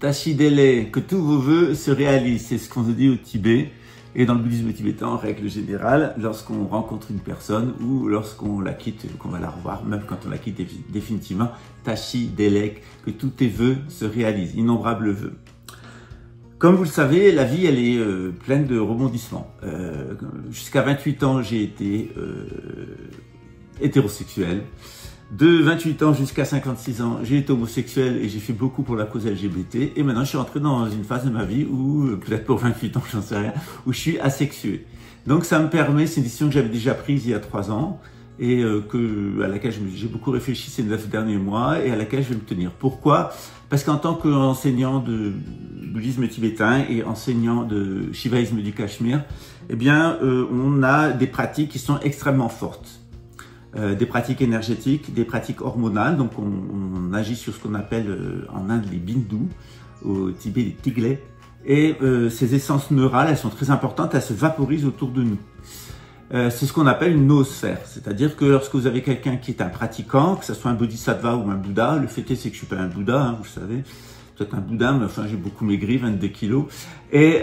Tachidele, que tous vos vœux se réalisent. C'est ce qu'on se dit au Tibet. Et dans le bouddhisme tibétain, en règle générale, lorsqu'on rencontre une personne ou lorsqu'on la quitte, qu'on va la revoir, même quand on la quitte définitivement, Tachidele, que tous tes vœux se réalisent, innombrables vœux. Comme vous le savez, la vie, elle est pleine de rebondissements. Jusqu'à 28 ans, j'ai été hétérosexuel. De 28 ans jusqu'à 56 ans, j'ai été homosexuel et j'ai fait beaucoup pour la cause LGBT. Et maintenant, je suis entré dans une phase de ma vie où, peut-être pour 28 ans, j'en sais rien, où je suis asexué. Donc ça me permet, c'est une décision que j'avais déjà prise il y a 3 ans et à laquelle j'ai beaucoup réfléchi ces 9 derniers mois et à laquelle je vais me tenir. Pourquoi? Parce qu'en tant qu'enseignant de bouddhisme tibétain et enseignant de shivaïsme du Cachemire, eh bien, on a des pratiques qui sont extrêmement fortes. Des pratiques énergétiques, des pratiques hormonales. Donc on agit sur ce qu'on appelle en Inde les bindus, au Tibet les tiglets. Et ces essences neurales, elles sont très importantes, elles se vaporisent autour de nous. C'est ce qu'on appelle une noosphère. C'est-à-dire que lorsque vous avez quelqu'un qui est un pratiquant, que ce soit un bodhisattva ou un bouddha, le fait est c'est que je suis pas un bouddha, hein, vous le savez, peut-être un bouddha, mais enfin j'ai beaucoup maigri, 22 kilos. Et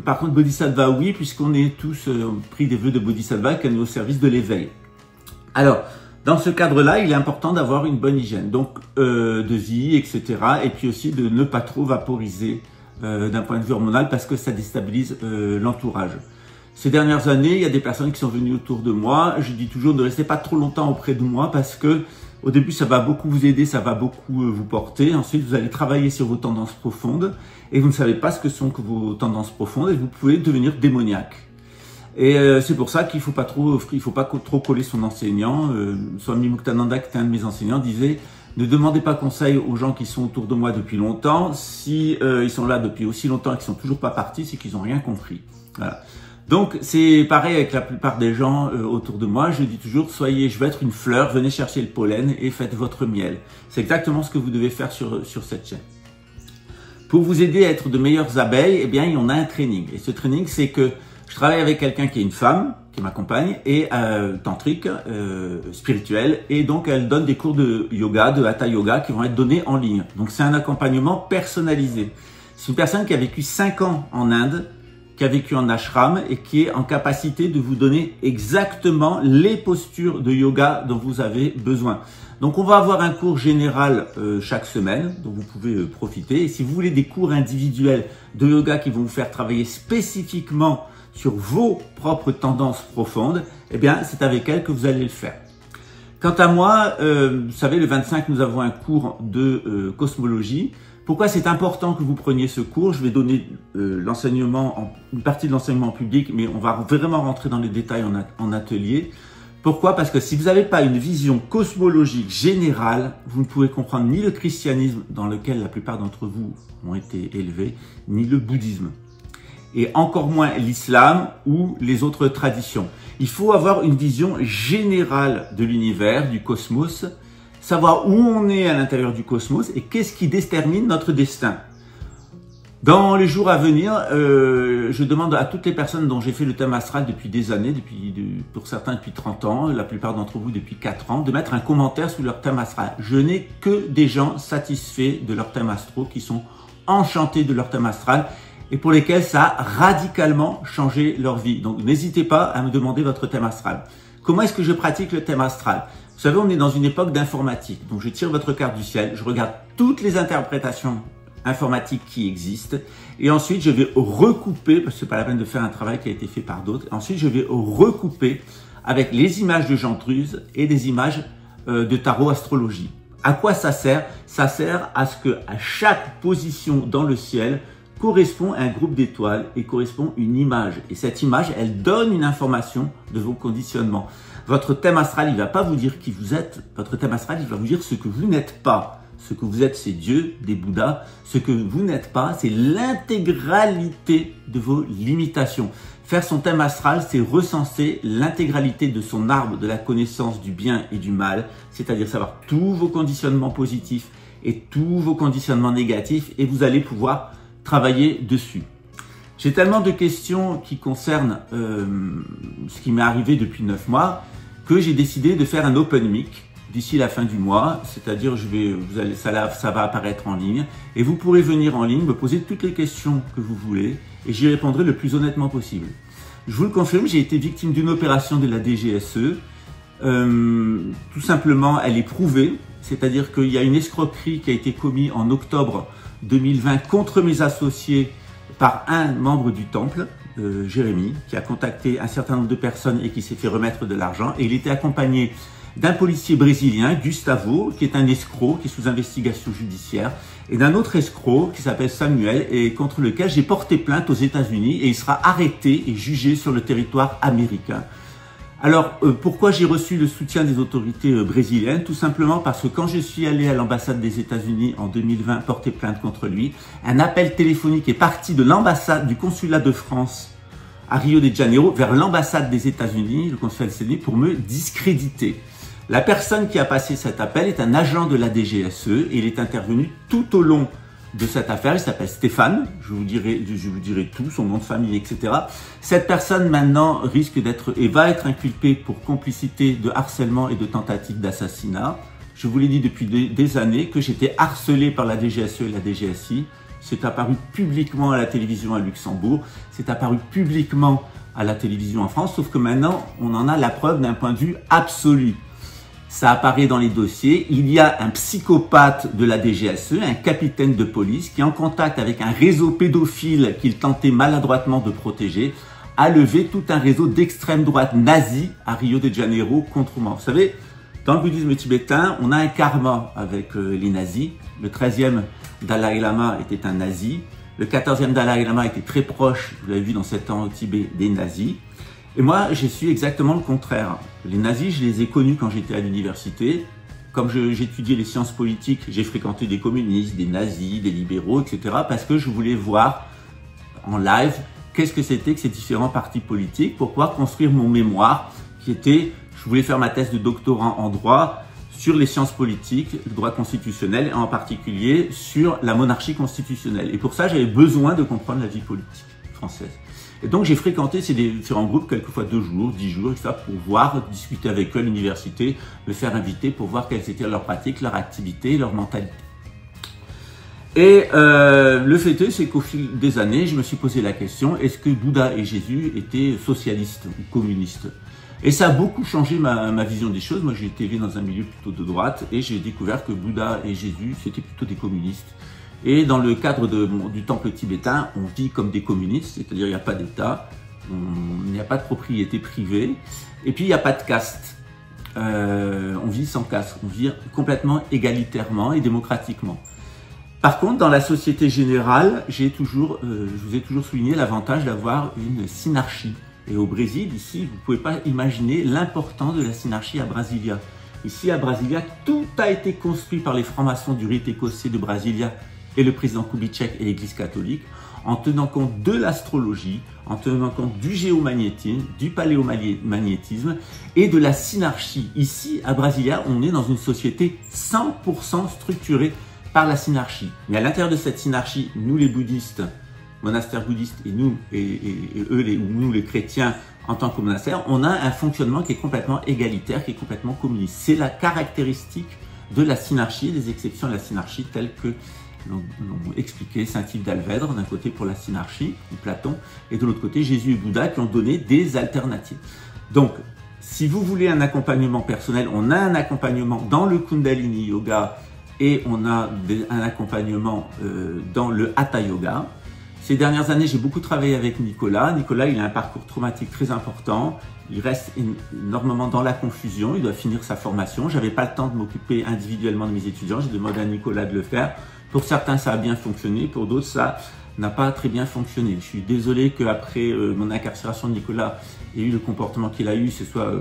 par contre bodhisattva oui, puisqu'on est tous pris des vœux de bodhisattva qui est au service de l'éveil. Alors, dans ce cadre-là, il est important d'avoir une bonne hygiène, donc de vie, etc. Et puis aussi de ne pas trop vaporiser d'un point de vue hormonal parce que ça déstabilise l'entourage. Ces dernières années, il y a des personnes qui sont venues autour de moi. Je dis toujours ne restez pas trop longtemps auprès de moi parce que au début, ça va beaucoup vous aider, ça va beaucoup vous porter. Ensuite, vous allez travailler sur vos tendances profondes et vous ne savez pas ce que sont que vos tendances profondes et vous pouvez devenir démoniaque. Et c'est pour ça qu'il faut pas trop coller son enseignant. Swami Muktananda, qui était un de mes enseignants, disait ne demandez pas conseil aux gens qui sont autour de moi depuis longtemps. Si ils sont là depuis aussi longtemps et qu'ils sont toujours pas partis, c'est qu'ils ont rien compris. Voilà. Donc c'est pareil avec la plupart des gens autour de moi. Je dis toujours je veux être une fleur, venez chercher le pollen et faites votre miel. C'est exactement ce que vous devez faire sur cette chaîne. Pour vous aider à être de meilleures abeilles, eh bien on a un training. Et ce training, c'est que je travaille avec quelqu'un qui est une femme, qui m'accompagne, et tantrique, spirituelle, et donc elle donne des cours de yoga, de hatha yoga, qui vont être donnés en ligne. Donc c'est un accompagnement personnalisé. C'est une personne qui a vécu 5 ans en Inde, qui a vécu en ashram, et qui est en capacité de vous donner exactement les postures de yoga dont vous avez besoin. Donc on va avoir un cours général chaque semaine, dont vous pouvez profiter. Et si vous voulez des cours individuels de yoga qui vont vous faire travailler spécifiquement sur vos propres tendances profondes, eh bien, c'est avec elle que vous allez le faire. Quant à moi, vous savez, le 25, nous avons un cours de cosmologie. Pourquoi c'est important que vous preniez ce cours? Je vais donner l'enseignement, une partie de l'enseignement public, mais on va vraiment rentrer dans les détails en atelier. Pourquoi? Parce que si vous n'avez pas une vision cosmologique générale, vous ne pouvez comprendre ni le christianisme dans lequel la plupart d'entre vous ont été élevés, ni le bouddhisme. Et encore moins l'islam ou les autres traditions. Il faut avoir une vision générale de l'univers, du cosmos, savoir où on est à l'intérieur du cosmos et qu'est-ce qui détermine notre destin. Dans les jours à venir, je demande à toutes les personnes dont j'ai fait le thème astral depuis des années, pour certains depuis 30 ans, la plupart d'entre vous depuis 4 ans, de mettre un commentaire sous leur thème astral. Je n'ai que des gens satisfaits de leur thème astral, qui sont enchantés de leur thème astral, et pour lesquels ça a radicalement changé leur vie. Donc n'hésitez pas à me demander votre thème astral. Comment est-ce que je pratique le thème astral? Vous savez, on est dans une époque d'informatique. Donc je tire votre carte du ciel, je regarde toutes les interprétations informatiques qui existent, et ensuite je vais recouper, parce que c'est pas la peine de faire un travail qui a été fait par d'autres, ensuite je vais recouper avec les images de Jean Druse et des images de tarot astrologie. À quoi ça sert? Ça sert à ce que à chaque position dans le ciel correspond un groupe d'étoiles et correspond une image. Et cette image, elle donne une information de vos conditionnements. Votre thème astral, il va pas vous dire qui vous êtes. Votre thème astral, il va vous dire ce que vous n'êtes pas. Ce que vous êtes, c'est Dieu, des Bouddhas. Ce que vous n'êtes pas, c'est l'intégralité de vos limitations. Faire son thème astral, c'est recenser l'intégralité de son arbre de la connaissance du bien et du mal, c'est-à-dire savoir tous vos conditionnements positifs et tous vos conditionnements négatifs, et vous allez pouvoir travailler dessus. J'ai tellement de questions qui concernent ce qui m'est arrivé depuis 9 mois que j'ai décidé de faire un open mic d'ici la fin du mois, c'est-à-dire ça va apparaître en ligne et vous pourrez venir en ligne, me poser toutes les questions que vous voulez et j'y répondrai le plus honnêtement possible. Je vous le confirme, j'ai été victime d'une opération de la DGSE. Tout simplement, elle est prouvée, c'est-à-dire qu'il y a une escroquerie qui a été commise en octobre 2020 contre mes associés par un membre du Temple, Jérémy, qui a contacté un certain nombre de personnes et qui s'est fait remettre de l'argent. Et il était accompagné d'un policier brésilien, Gustavo, qui est un escroc, qui est sous investigation judiciaire, et d'un autre escroc qui s'appelle Samuel, et contre lequel j'ai porté plainte aux États-Unis, et il sera arrêté et jugé sur le territoire américain. Alors, pourquoi j'ai reçu le soutien des autorités brésiliennes? Tout simplement parce que quand je suis allé à l'ambassade des États-Unis en 2020 porter plainte contre lui, un appel téléphonique est parti de l'ambassade du consulat de France à Rio de Janeiro vers l'ambassade des États-Unis, le consulat des États-Unis, pour me discréditer. La personne qui a passé cet appel est un agent de la DGSE et il est intervenu tout au long de cette affaire. Il s'appelle Stéphane, je vous dirai tout, son nom de famille, etc. Cette personne maintenant risque d'être et va être inculpée pour complicité de harcèlement et de tentative d'assassinat. Je vous l'ai dit depuis des années que j'étais harcelé par la DGSE et la DGSI. C'est apparu publiquement à la télévision à Luxembourg, c'est apparu publiquement à la télévision en France, sauf que maintenant on en a la preuve d'un point de vue absolu. Ça apparaît dans les dossiers, il y a un psychopathe de la DGSE, un capitaine de police qui est en contact avec un réseau pédophile qu'il tentait maladroitement de protéger, a levé tout un réseau d'extrême droite nazie à Rio de Janeiro contre moi. Vous savez, dans le bouddhisme tibétain, on a un karma avec les nazis. Le 13e Dalai Lama était un nazi, le 14e Dalai Lama était très proche, vous l'avez vu dans 7 ans au Tibet, des nazis. Et moi, je suis exactement le contraire. Les nazis, je les ai connus quand j'étais à l'université. Comme j'étudiais les sciences politiques, j'ai fréquenté des communistes, des nazis, des libéraux, etc. parce que je voulais voir en live qu'est-ce que c'était que ces différents partis politiques pour pouvoir construire mon mémoire qui était, je voulais faire ma thèse de doctorat en droit sur les sciences politiques, le droit constitutionnel, et en particulier sur la monarchie constitutionnelle. Et pour ça, j'avais besoin de comprendre la vie politique française. Et donc, j'ai fréquenté ces différents groupes, quelquefois 2 jours, 10 jours, etc., pour voir, discuter avec eux à l'université, me faire inviter pour voir quelles étaient leurs pratiques, leur activité, leur mentalité. Et le fait est, c'est qu'au fil des années, je me suis posé la question, est-ce que Bouddha et Jésus étaient socialistes ou communistes? Et ça a beaucoup changé ma vision des choses. Moi, j'ai été élevé dans un milieu plutôt de droite et j'ai découvert que Bouddha et Jésus, c'était plutôt des communistes. Et dans le cadre du temple tibétain, on vit comme des communistes, c'est-à-dire il n'y a pas d'État, il n'y a pas de propriété privée, et puis il n'y a pas de caste. On vit sans caste, on vit complètement égalitairement et démocratiquement. Par contre, dans la société générale, je vous ai toujours souligné l'avantage d'avoir une synarchie. Et au Brésil, ici, vous ne pouvez pas imaginer l'importance de la synarchie à Brasilia. Ici, à Brasilia, tout a été construit par les francs-maçons du rite écossais de Brasilia et le président Kubitschek et l'Église catholique, en tenant compte de l'astrologie, en tenant compte du géomagnétisme, du paléomagnétisme et de la synarchie. Ici, à Brasilia, on est dans une société 100% structurée par la synarchie. Mais à l'intérieur de cette synarchie, nous les bouddhistes, monastères bouddhistes, et nous, nous les chrétiens, en tant que monastère, on a un fonctionnement qui est complètement égalitaire, qui est complètement communiste. C'est la caractéristique de la synarchie, des exceptions à la synarchie telles que l'ont expliqué Saint-Yves d'Alvèdre, d'un côté pour la synarchie, Platon, et de l'autre côté Jésus et Bouddha qui ont donné des alternatives. Donc, si vous voulez un accompagnement personnel, on a un accompagnement dans le Kundalini Yoga et on a un accompagnement dans le Hatha Yoga. Ces dernières années, j'ai beaucoup travaillé avec Nicolas. Nicolas, il a un parcours traumatique très important. Il reste énormément dans la confusion. Il doit finir sa formation. J'avais pas le temps de m'occuper individuellement de mes étudiants. J'ai demandé à Nicolas de le faire. Pour certains, ça a bien fonctionné. Pour d'autres, ça n'a pas très bien fonctionné. Je suis désolé qu'après mon incarcération, Nicolas ait eu le comportement qu'il a eu, se soit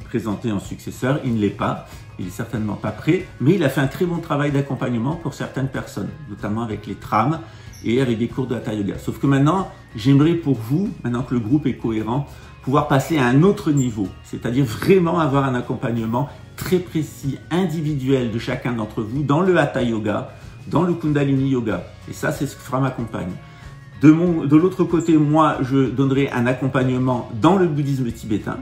présenté en successeur. Il ne l'est pas. Il est certainement pas prêt. Mais il a fait un très bon travail d'accompagnement pour certaines personnes, notamment avec les trames et avec des cours de Hatha Yoga. Sauf que maintenant, j'aimerais pour vous, maintenant que le groupe est cohérent, pouvoir passer à un autre niveau, c'est-à-dire vraiment avoir un accompagnement très précis, individuel de chacun d'entre vous dans le Hatha Yoga, dans le Kundalini Yoga. Et ça, c'est ce que fera ma compagne. De l'autre côté, moi, je donnerai un accompagnement dans le bouddhisme tibétain.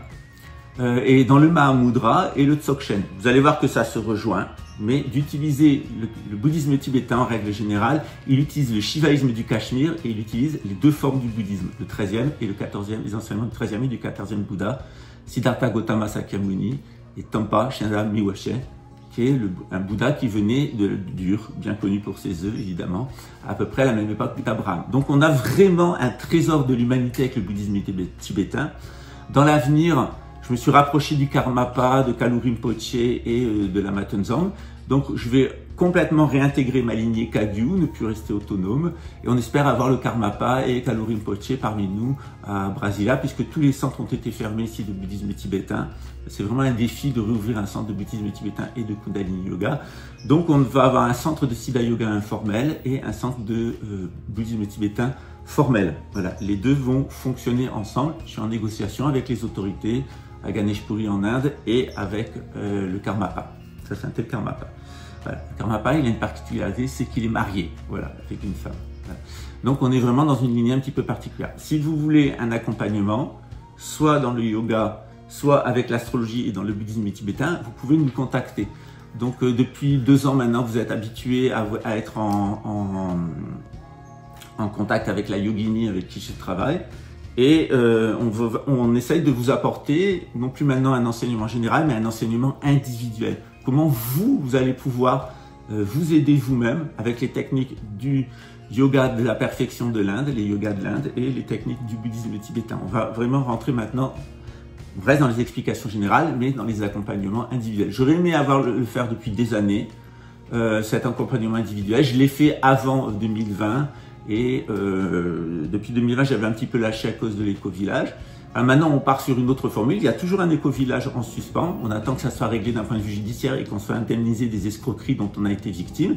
et dans le Mahamudra et le Dzogchen. Vous allez voir que ça se rejoint, mais d'utiliser le bouddhisme tibétain en règle générale, il utilise le shivaïsme du Cachemire et il utilise les deux formes du bouddhisme, le 13e et le 14e, les enseignements du 13e et du 14e Bouddha, Siddhartha Gautama Sakyamuni et Tampa Shenra Miwashe, qui est un Bouddha qui venait d'Ur, bien connu pour ses œuvres évidemment, à peu près à la même époque qu'Abraham. Donc on a vraiment un trésor de l'humanité avec le bouddhisme tibétain. Dans l'avenir, je me suis rapproché du Karmapa, de Kalu Rinpoche et de la Matenzang. Donc je vais complètement réintégrer ma lignée Kagyu, ne plus rester autonome. Et on espère avoir le Karmapa et Kalu Rinpoche parmi nous à Brasilia, puisque tous les centres ont été fermés ici de bouddhisme tibétain. C'est vraiment un défi de rouvrir un centre de bouddhisme tibétain et de Kundalini Yoga. Donc on va avoir un centre de Siddha Yoga informel et un centre de bouddhisme tibétain formel. Voilà, les deux vont fonctionner ensemble. Je suis en négociation avec les autorités à Ganeshpuri en Inde et avec le Karmapa. Ça c'est un tel Karmapa. Voilà. Le Karmapa, il a une particularité, c'est qu'il est marié, voilà, avec une femme. Voilà. Donc on est vraiment dans une lignée un petit peu particulière. Si vous voulez un accompagnement, soit dans le yoga, soit avec l'astrologie et dans le bouddhisme tibétain, vous pouvez nous contacter. Donc depuis 2 ans maintenant, vous êtes habitués à être en contact avec la yogini avec qui je travaille. Et on essaye de vous apporter, non plus maintenant un enseignement général, mais un enseignement individuel. Comment vous allez pouvoir vous aider vous-même avec les techniques du yoga de la perfection de l'Inde, les yogas de l'Inde et les techniques du bouddhisme tibétain. On va vraiment rentrer maintenant, on reste dans les explications générales, mais dans les accompagnements individuels. J'aurais aimé le faire depuis des années, cet accompagnement individuel. Je l'ai fait avant 2020. Et depuis 2020, j'avais un petit peu lâché à cause de l'éco-village. Maintenant, on part sur une autre formule. Il y a toujours un éco-village en suspens. On attend que ça soit réglé d'un point de vue judiciaire et qu'on soit indemnisé des escroqueries dont on a été victime.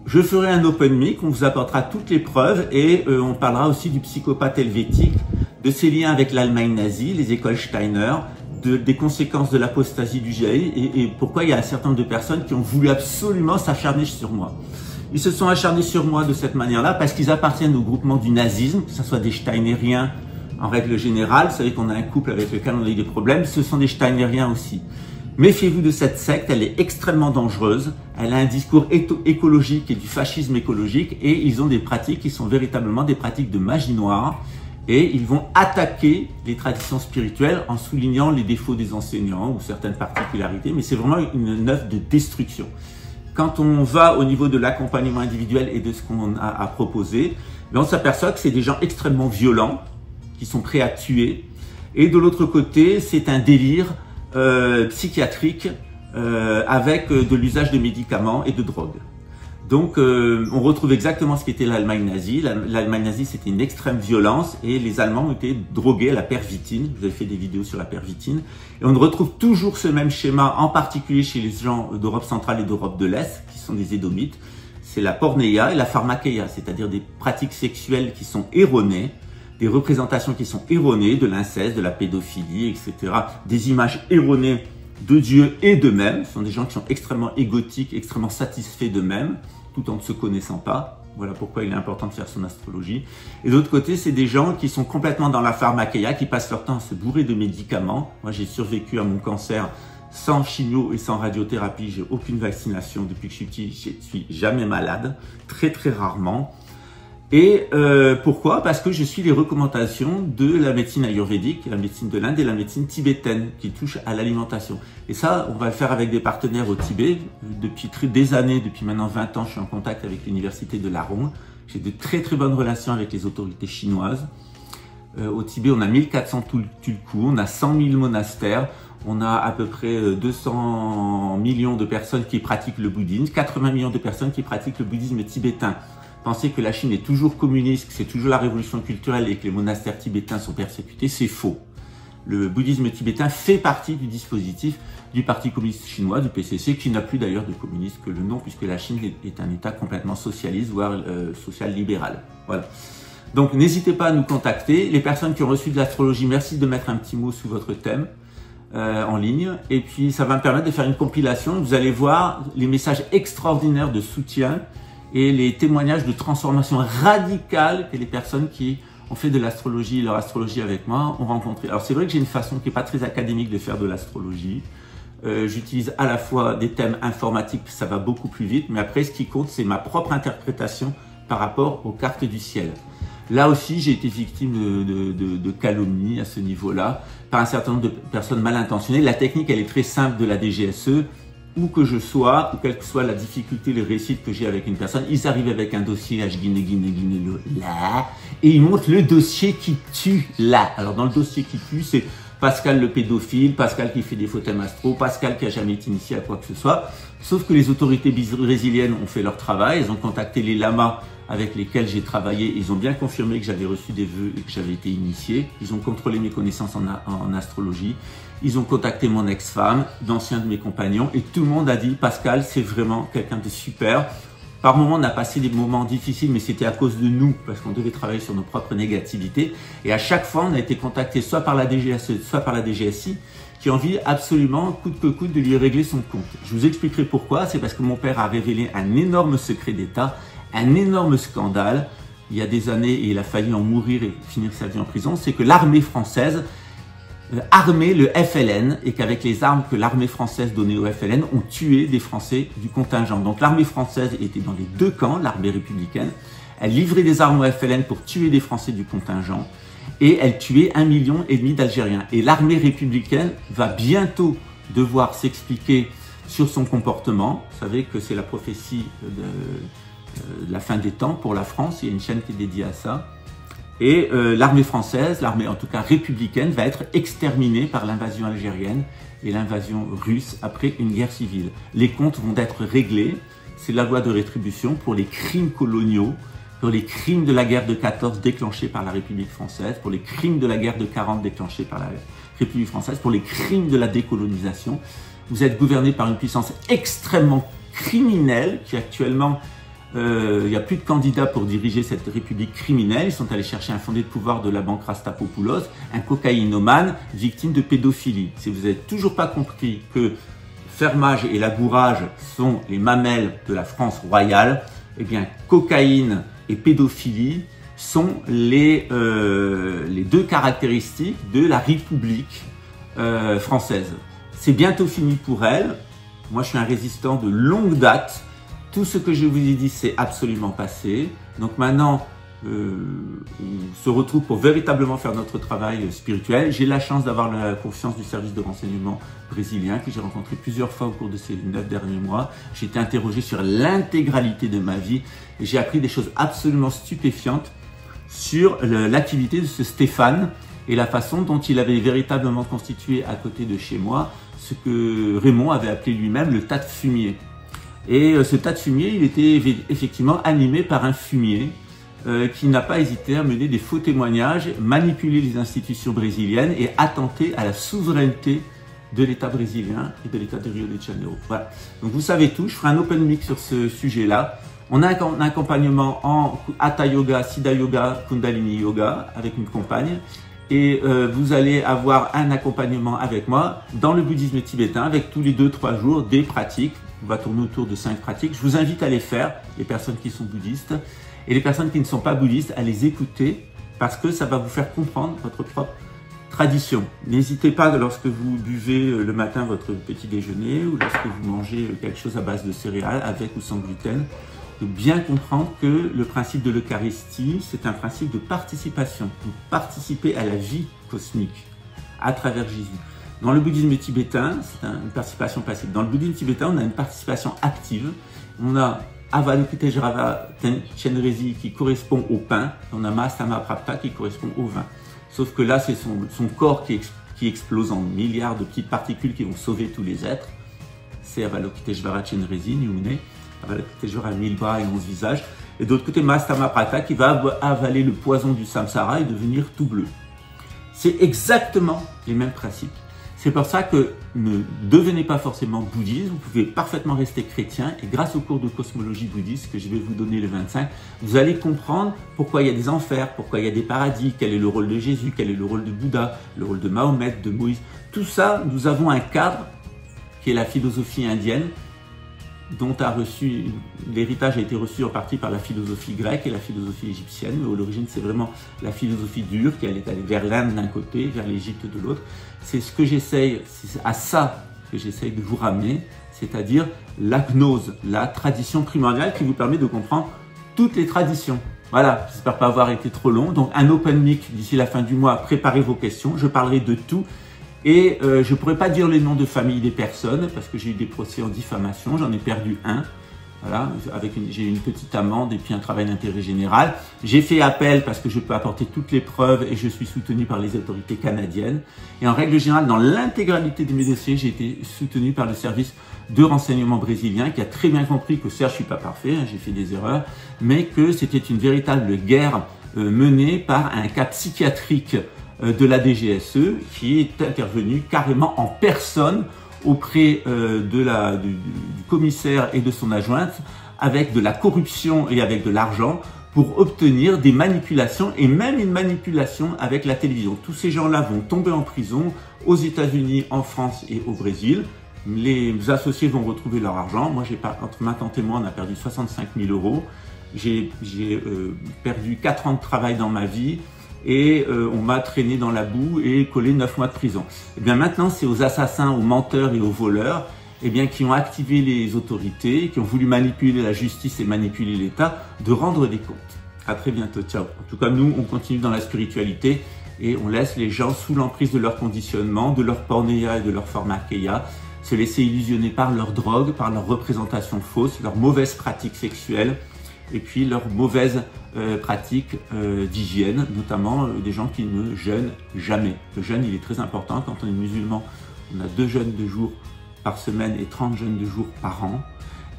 Je ferai un open mic, on vous apportera toutes les preuves et on parlera aussi du psychopathe helvétique, de ses liens avec l'Allemagne nazie, les écoles Steiner, des conséquences de l'apostasie du GIE et pourquoi il y a un certain nombre de personnes qui ont voulu absolument s'acharner sur moi. Ils se sont acharnés sur moi de cette manière-là parce qu'ils appartiennent au groupement du nazisme, que ce soit des Steinériens en règle générale. Vous savez qu'on a un couple avec lequel on a eu des problèmes. Ce sont des Steinériens aussi. Méfiez-vous de cette secte, elle est extrêmement dangereuse. Elle a un discours écologique et du fascisme écologique et ils ont des pratiques qui sont véritablement des pratiques de magie noire. Et ils vont attaquer les traditions spirituelles en soulignant les défauts des enseignants ou certaines particularités. Mais c'est vraiment une œuvre de destruction. Quand on va au niveau de l'accompagnement individuel et de ce qu'on a à proposer, on s'aperçoit que c'est des gens extrêmement violents, qui sont prêts à tuer. Et de l'autre côté, c'est un délire psychiatrique avec de l'usage de médicaments et de drogues. Donc on retrouve exactement ce qu'était l'Allemagne nazie. L'Allemagne nazie, c'était une extrême violence et les Allemands ont été drogués à la pervitine. Vous avez fait des vidéos sur la pervitine. Et on retrouve toujours ce même schéma, en particulier chez les gens d'Europe centrale et d'Europe de l'Est, qui sont des édomites. C'est la pornéia et la pharmakeia, c'est-à-dire des pratiques sexuelles qui sont erronées, des représentations qui sont erronées, de l'inceste, de la pédophilie, etc. Des images erronées de Dieu et d'eux-mêmes. Ce sont des gens qui sont extrêmement égotiques, extrêmement satisfaits d'eux-mêmes, tout en ne se connaissant pas. Voilà pourquoi il est important de faire son astrologie. Et de l'autre côté, c'est des gens qui sont complètement dans la pharmakeia, qui passent leur temps à se bourrer de médicaments. Moi, j'ai survécu à mon cancer sans chimio et sans radiothérapie. J'ai aucune vaccination depuis que je suis petit. Je suis jamais malade, très très rarement. Et pourquoi? Parce que je suis les recommandations de la médecine ayurvédique, la médecine de l'Inde et la médecine tibétaine qui touche à l'alimentation. Et ça, on va le faire avec des partenaires au Tibet. Depuis des années, depuis maintenant 20 ans, je suis en contact avec l'université de Larong. J'ai de très très bonnes relations avec les autorités chinoises. Au Tibet, on a 1400 tulkus, on a 100 000 monastères, on a à peu près 200 millions de personnes qui pratiquent le bouddhisme, 80 millions de personnes qui pratiquent le bouddhisme tibétain. Penser que la Chine est toujours communiste, que c'est toujours la révolution culturelle et que les monastères tibétains sont persécutés, c'est faux. Le bouddhisme tibétain fait partie du dispositif du Parti communiste chinois, du PCC, qui n'a plus d'ailleurs de communiste que le nom, puisque la Chine est un État complètement socialiste, voire social-libéral. Voilà. Donc n'hésitez pas à nous contacter. Les personnes qui ont reçu de l'astrologie, merci de mettre un petit mot sous votre thème en ligne. Et puis ça va me permettre de faire une compilation. Vous allez voir les messages extraordinaires de soutien et les témoignages de transformation radicale que les personnes qui ont fait de l'astrologie, leur astrologie avec moi, ont rencontré. Alors c'est vrai que j'ai une façon qui n'est pas très académique de faire de l'astrologie. J'utilise à la fois des thèmes informatiques, ça va beaucoup plus vite, mais après ce qui compte, c'est ma propre interprétation par rapport aux cartes du ciel. Là aussi, j'ai été victime de calomnies à ce niveau-là, par un certain nombre de personnes mal intentionnées. La technique, elle est très simple de la DGSE. Où que je sois, ou quelle que soit la difficulté, le réussite que j'ai avec une personne, ils arrivent avec un dossier là, et ils montrent le dossier qui tue là. Alors dans le dossier qui tue, c'est Pascal le pédophile, Pascal qui fait des faux thèmes astro, Pascal qui a jamais été initié à quoi que ce soit. Sauf que les autorités brésiliennes ont fait leur travail, elles ont contacté les lamas avec lesquels j'ai travaillé, ils ont bien confirmé que j'avais reçu des vœux et que j'avais été initié. Ils ont contrôlé mes connaissances en astrologie. Ils ont contacté mon ex-femme, d'anciens de mes compagnons, et tout le monde a dit « Pascal, c'est vraiment quelqu'un de super ». Par moments, on a passé des moments difficiles, mais c'était à cause de nous, parce qu'on devait travailler sur nos propres négativités. Et à chaque fois, on a été contacté soit par la DGSE, soit par la DGSI, qui ont envie absolument, coûte que coûte, de lui régler son compte. Je vous expliquerai pourquoi. C'est parce que mon père a révélé un énorme secret d'État, un énorme scandale. Il y a des années, et il a failli en mourir et finir sa vie en prison, c'est que l'armée française armait le FLN et qu'avec les armes que l'armée française donnait au FLN, on tuait des Français du contingent. Donc l'armée française était dans les deux camps, l'armée républicaine. Elle livrait des armes au FLN pour tuer des Français du contingent et elle tuait 1,5 million d'Algériens. Et l'armée républicaine va bientôt devoir s'expliquer sur son comportement. Vous savez que c'est la prophétie de la fin des temps pour la France. Il y a une chaîne qui est dédiée à ça. Et l'armée française, l'armée en tout cas républicaine, va être exterminée par l'invasion algérienne et l'invasion russe après une guerre civile. Les comptes vont être réglés, c'est la loi de rétribution pour les crimes coloniaux, pour les crimes de la guerre de 14 déclenchés par la République française, pour les crimes de la guerre de 40 déclenchés par la République française, pour les crimes de la décolonisation. Vous êtes gouverné par une puissance extrêmement criminelle qui actuellement... il n'y a plus de candidats pour diriger cette république criminelle. Ils sont allés chercher un fondé de pouvoir de la banque Rastapopoulos, un cocaïnomane victime de pédophilie. Si vous n'avez toujours pas compris que fermage et labourage sont les mamelles de la France royale, eh bien cocaïne et pédophilie sont les deux caractéristiques de la République française. C'est bientôt fini pour elle. Moi, je suis un résistant de longue date. Tout ce que je vous ai dit, c'est absolument passé. Donc maintenant, on se retrouve pour véritablement faire notre travail spirituel. J'ai la chance d'avoir la confiance du service de renseignement brésilien que j'ai rencontré plusieurs fois au cours de ces 9 derniers mois. J'ai été interrogé sur l'intégralité de ma vie et j'ai appris des choses absolument stupéfiantes sur l'activité de ce Stéphane et la façon dont il avait véritablement constitué à côté de chez moi ce que Raymond avait appelé lui-même le tas de fumier. Et ce tas de fumier, il était effectivement animé par un fumier qui n'a pas hésité à mener des faux témoignages, manipuler les institutions brésiliennes et attenter à la souveraineté de l'État brésilien et de l'État de Rio de Janeiro. Voilà. Donc vous savez tout, je ferai un open mic sur ce sujet-là. On a un accompagnement en Hatha Yoga, Siddha Yoga, Kundalini Yoga avec une compagne. Et vous allez avoir un accompagnement avec moi dans le bouddhisme tibétain avec tous les 2-3 jours des pratiques. On va tourner autour de 5 pratiques. Je vous invite à les faire, les personnes qui sont bouddhistes. Et les personnes qui ne sont pas bouddhistes, à les écouter parce que ça va vous faire comprendre votre propre tradition. N'hésitez pas, lorsque vous buvez le matin votre petit déjeuner ou lorsque vous mangez quelque chose à base de céréales, avec ou sans gluten, de bien comprendre que le principe de l'Eucharistie, c'est un principe de participation. Vous participez à la vie cosmique à travers Jésus. Dans le bouddhisme tibétain, c'est une participation passive. Dans le bouddhisme tibétain, on a une participation active. On a Avalokiteshvara Chenrezig qui correspond au pain. On a Mahastamaprapta qui correspond au vin. Sauf que là, c'est son corps qui explose en milliards de petites particules qui vont sauver tous les êtres. C'est Avalokiteshvara Chenrezig, Nyingme. Avalokiteshvara a 1000 bras et 11 visages. Et d'autre côté, Mahastamaprapta qui va avaler le poison du samsara et devenir tout bleu. C'est exactement les mêmes principes. C'est pour ça que ne devenez pas forcément bouddhiste, vous pouvez parfaitement rester chrétien et grâce au cours de cosmologie bouddhiste que je vais vous donner le 25, vous allez comprendre pourquoi il y a des enfers, pourquoi il y a des paradis, quel est le rôle de Jésus, quel est le rôle de Bouddha, le rôle de Mahomet, de Moïse. Tout ça, nous avons un cadre qui est la philosophie indienne, dont l'héritage a été reçu en partie par la philosophie grecque et la philosophie égyptienne, mais à l'origine c'est vraiment la philosophie dure qui allait aller vers l'Inde d'un côté, vers l'Égypte de l'autre. C'est à ça que j'essaye de vous ramener, c'est-à-dire la gnose, la tradition primordiale qui vous permet de comprendre toutes les traditions. Voilà, j'espère pas avoir été trop long. Donc un open mic d'ici la fin du mois, préparez vos questions, je parlerai de tout. Et je ne pourrais pas dire les noms de famille des personnes parce que j'ai eu des procès en diffamation, j'en ai perdu un. Voilà, j'ai eu une petite amende et puis un travail d'intérêt général. J'ai fait appel parce que je peux apporter toutes les preuves et je suis soutenu par les autorités canadiennes. Et en règle générale, dans l'intégralité de mes dossiers, j'ai été soutenu par le service de renseignement brésilien qui a très bien compris que certes, je suis pas parfait, hein, j'ai fait des erreurs, mais que c'était une véritable guerre menée par un cas psychiatrique de la DGSE qui est intervenu carrément en personne auprès du commissaire et de son adjointe avec de la corruption et avec de l'argent pour obtenir des manipulations et même une manipulation avec la télévision. Tous ces gens-là vont tomber en prison aux États-Unis, en France et au Brésil. Les associés vont retrouver leur argent. Moi, entre ma tante et moi, on a perdu 65 000 €. J'ai perdu 4 ans de travail dans ma vie. Et on m'a traîné dans la boue et collé 9 mois de prison. Et bien maintenant, c'est aux assassins, aux menteurs et aux voleurs qui ont activé les autorités, qui ont voulu manipuler la justice et manipuler l'État, de rendre des comptes. À très bientôt, ciao. En tout cas, nous, on continue dans la spiritualité et on laisse les gens sous l'emprise de leur conditionnement, de leur pornéia et de leur pharmakeia, se laisser illusionner par leur drogue, par leur représentation fausse, leurs mauvaises pratiques sexuelles, et puis leurs mauvaises pratiques d'hygiène, notamment des gens qui ne jeûnent jamais. Le jeûne, il est très important. Quand on est musulman, on a 2 jeûnes de jours par semaine et 30 jeûnes de jours par an.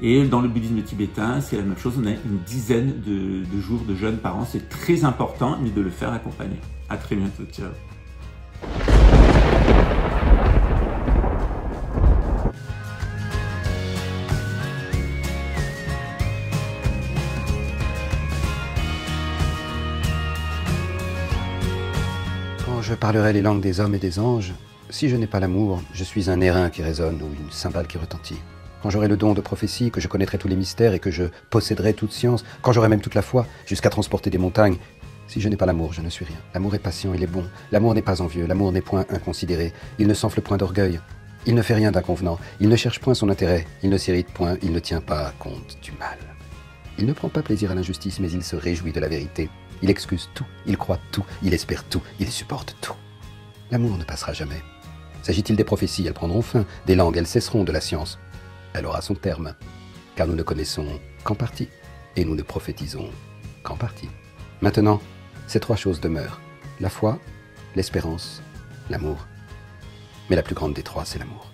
Et dans le bouddhisme tibétain, c'est la même chose. On a une dizaine de jours de jeûne par an. C'est très important, mais de le faire accompagner. À très bientôt. Ciao. Je parlerai les langues des hommes et des anges. Si je n'ai pas l'amour, je suis un airain qui résonne ou une cymbale qui retentit. Quand j'aurai le don de prophétie, que je connaîtrai tous les mystères et que je posséderai toute science, quand j'aurai même toute la foi, jusqu'à transporter des montagnes, si je n'ai pas l'amour, je ne suis rien. L'amour est patient, il est bon. L'amour n'est pas envieux, l'amour n'est point inconsidéré. Il ne s'enfle point d'orgueil. Il ne fait rien d'inconvenant. Il ne cherche point son intérêt. Il ne s'irrite point. Il ne tient pas compte du mal. Il ne prend pas plaisir à l'injustice, mais il se réjouit de la vérité. Il excuse tout, il croit tout, il espère tout, il supporte tout. L'amour ne passera jamais. S'agit-il des prophéties, elles prendront fin. Des langues, elles cesseront. De la science, elle aura son terme. Car nous ne connaissons qu'en partie, et nous ne prophétisons qu'en partie. Maintenant, ces 3 choses demeurent. La foi, l'espérance, l'amour. Mais la plus grande des 3, c'est l'amour.